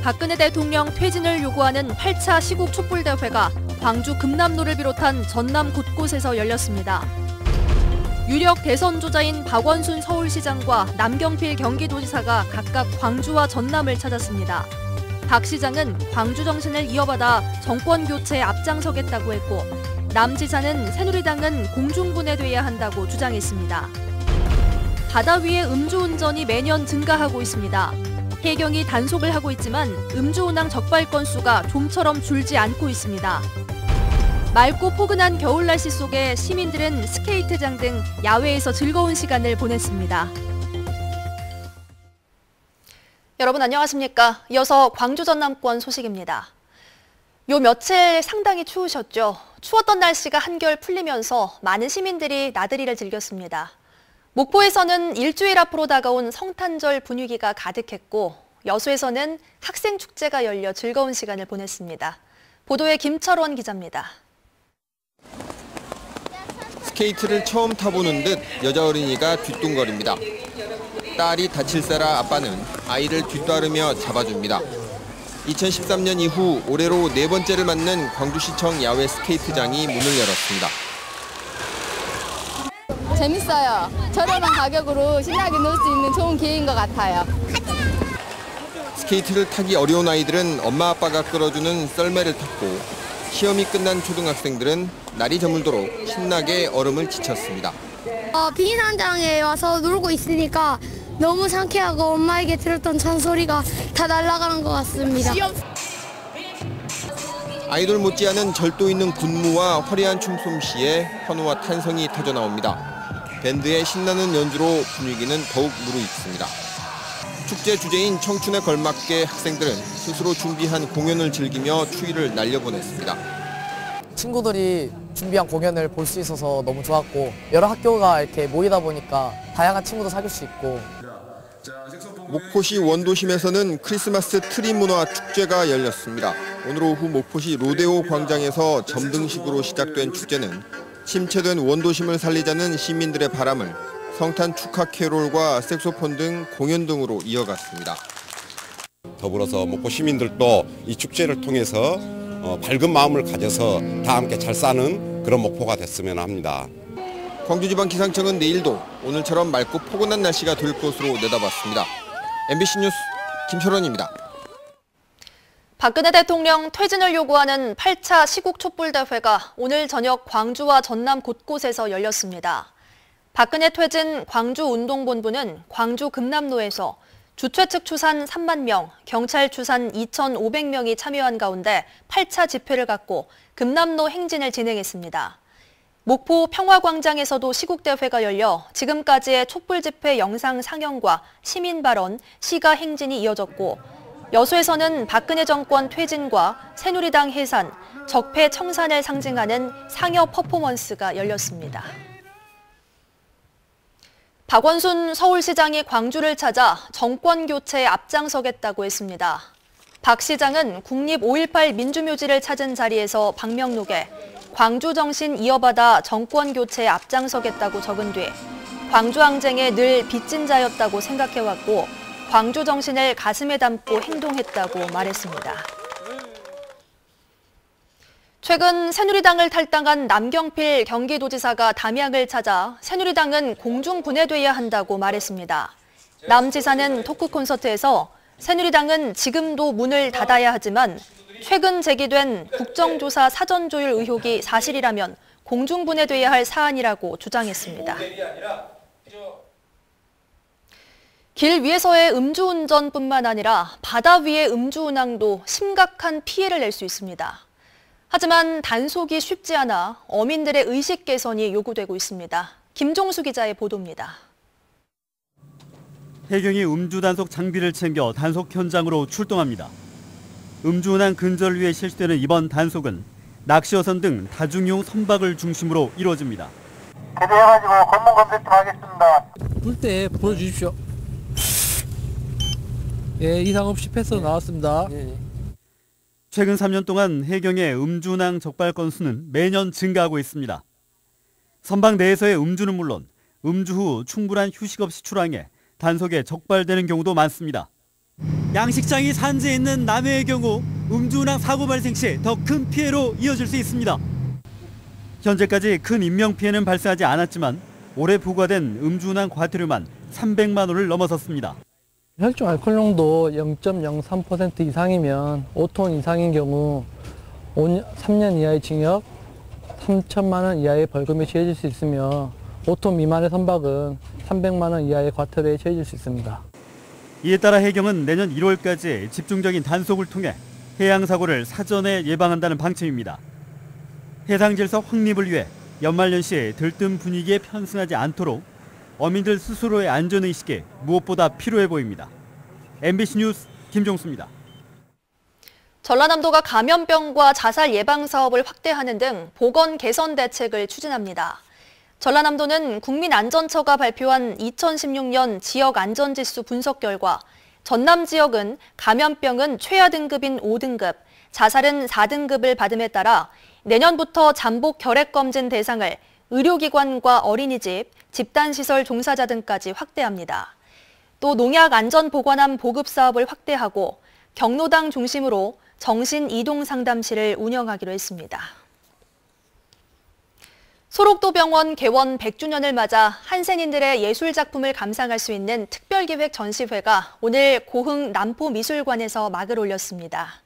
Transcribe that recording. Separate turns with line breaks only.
박근혜 대통령 퇴진을 요구하는 8차 시국 촛불대회가 광주 금남로를 비롯한 전남 곳곳에서 열렸습니다. 유력 대선 주자인 박원순 서울시장과 남경필 경기도지사가 각각 광주와 전남을 찾았습니다. 박 시장은 광주 정신을 이어받아 정권 교체에 앞장서겠다고 했고, 남 지사는 새누리당은 공중분해돼야 한다고 주장했습니다. 바다 위의 음주운전이 매년 증가하고 있습니다. 해경이 단속을 하고 있지만 음주운항 적발 건수가 좀처럼 줄지 않고 있습니다. 맑고 포근한 겨울 날씨 속에 시민들은 스케이트장 등 야외에서 즐거운 시간을 보냈습니다. 여러분 안녕하십니까? 이어서 광주 전남권 소식입니다. 요 며칠 상당히 추우셨죠? 추웠던 날씨가 한결 풀리면서 많은 시민들이 나들이를 즐겼습니다. 목포에서는 일주일 앞으로 다가온 성탄절 분위기가 가득했고, 여수에서는 학생축제가 열려 즐거운 시간을 보냈습니다. 보도에 김철원 기자입니다.
스케이트를 처음 타보는 듯 여자 어린이가 뒤뚱거립니다. 딸이 다칠세라 아빠는 아이를 뒤따르며 잡아줍니다. 2013년 이후 올해로 4번째를 맞는 광주시청 야외 스케이트장이 문을 열었습니다.
재밌어요. 저렴한 가격으로 신나게 놀 수 있는 좋은 기회인 것 같아요.
스케이트를 타기 어려운 아이들은 엄마 아빠가 끌어주는 썰매를 탔고, 시험이 끝난 초등학생들은 날이 저물도록 신나게 얼음을 지쳤습니다.
비행장에 와서 놀고 있으니까 너무 상쾌하고 엄마에게 들었던 잔소리가 다 날아가는 것 같습니다.
아이돌 못지않은 절도 있는 군무와 화려한 춤솜씨에 환호와 탄성이 터져나옵니다. 밴드의 신나는 연주로 분위기는 더욱 무르익습니다. 축제 주제인 청춘에 걸맞게 학생들은 스스로 준비한 공연을 즐기며 추위를 날려보냈습니다.
친구들이 준비한 공연을 볼 수 있어서 너무 좋았고, 여러 학교가 이렇게 모이다 보니까 다양한 친구도 사귈 수 있고.
목포시 원도심에서는 크리스마스 트리 문화 축제가 열렸습니다. 오늘 오후 목포시 로데오 광장에서 점등식으로 시작된 축제는 침체된 원도심을 살리자는 시민들의 바람을 성탄 축하 캐롤과 색소폰 등 공연 등으로 이어갔습니다.
더불어서 목포 시민들도 이 축제를 통해서 밝은 마음을 가져서 다 함께 잘 사는 그런 목포가 됐으면 합니다.
광주지방기상청은 내일도 오늘처럼 맑고 포근한 날씨가 될 것으로 내다봤습니다. MBC 뉴스 김철원입니다.
박근혜 대통령 퇴진을 요구하는 8차 시국 촛불대회가 오늘 저녁 광주와 전남 곳곳에서 열렸습니다. 박근혜 퇴진 광주운동본부는 광주 금남로에서 주최 측 추산 3만 명, 경찰 추산 2,500명이 참여한 가운데 8차 집회를 갖고 금남로 행진을 진행했습니다. 목포 평화광장에서도 시국대회가 열려 지금까지의 촛불 집회 영상 상영과 시민 발언, 시가 행진이 이어졌고, 여수에서는 박근혜 정권 퇴진과 새누리당 해산, 적폐 청산을 상징하는 상여 퍼포먼스가 열렸습니다. 박원순 서울시장이 광주를 찾아 정권 교체에 앞장서겠다고 했습니다. 박 시장은 국립 5.18 민주묘지를 찾은 자리에서 방명록에 광주 정신 이어받아 정권 교체에 앞장서겠다고 적은 뒤 광주 항쟁에 늘 빚진 자였다고 생각해왔고 광주 정신을 가슴에 담고 행동했다고 말했습니다. 최근 새누리당을 탈당한 남경필 경기도지사가 담양을 찾아 새누리당은 공중분해돼야 한다고 말했습니다. 남 지사는 토크 콘서트에서 새누리당은 지금도 문을 닫아야 하지만 최근 제기된 국정조사 사전조율 의혹이 사실이라면 공중분해돼야 할 사안이라고 주장했습니다. 길 위에서의 음주운전뿐만 아니라 바다 위의 음주운항도 심각한 피해를 낼 수 있습니다. 하지만 단속이 쉽지 않아 어민들의 의식 개선이 요구되고 있습니다. 김종수 기자의 보도입니다.
해경이 음주 단속 장비를 챙겨 단속 현장으로 출동합니다. 음주운항 근절을 위해 실시되는 이번 단속은 낚시어선 등 다중용 선박을 중심으로 이루어집니다.
개대해가지고 검문 검색 좀 하겠습니다.
불 때 보여주십시오. 예, 이상 없이 패스 나왔습니다.
최근 3년 동안 해경의 음주운항 적발 건수는 매년 증가하고 있습니다. 선박 내에서의 음주는 물론 음주 후 충분한 휴식 없이 출항해 단속에 적발되는 경우도 많습니다. 양식장이 산지에 있는 남해의 경우 음주운항 사고 발생 시 더 큰 피해로 이어질 수 있습니다. 현재까지 큰 인명피해는 발생하지 않았지만 올해 부과된 음주운항 과태료만 300만 원을 넘어섰습니다.
혈중 알코올 농도 0.03% 이상이면 5톤 이상인 경우 3년 이하의 징역, 3천만 원 이하의 벌금에 처해질 수 있으며 5톤 미만의 선박은 300만 원 이하의 과태료에 처해질 수 있습니다.
이에 따라 해경은 내년 1월까지 집중적인 단속을 통해 해양사고를 사전에 예방한다는 방침입니다. 해상질서 확립을 위해 연말연시에 들뜬 분위기에 편승하지 않도록 어민들 스스로의 안전의식이 무엇보다 필요해 보입니다. MBC 뉴스 김종수입니다.
전라남도가 감염병과 자살 예방 사업을 확대하는 등 보건 개선 대책을 추진합니다. 전라남도는 국민안전처가 발표한 2016년 지역 안전지수 분석 결과 전남 지역은 감염병은 최하 등급인 5등급, 자살은 4등급을 받음에 따라 내년부터 잠복 결핵 검진 대상을 의료기관과 어린이집, 집단시설 종사자 등까지 확대합니다. 또 농약 안전보관함 보급 사업을 확대하고 경로당 중심으로 정신이동상담실을 운영하기로 했습니다. 소록도병원 개원 100주년을 맞아 한센인들의 예술작품을 감상할 수 있는 특별기획 전시회가 오늘 고흥 남포미술관에서 막을 올렸습니다.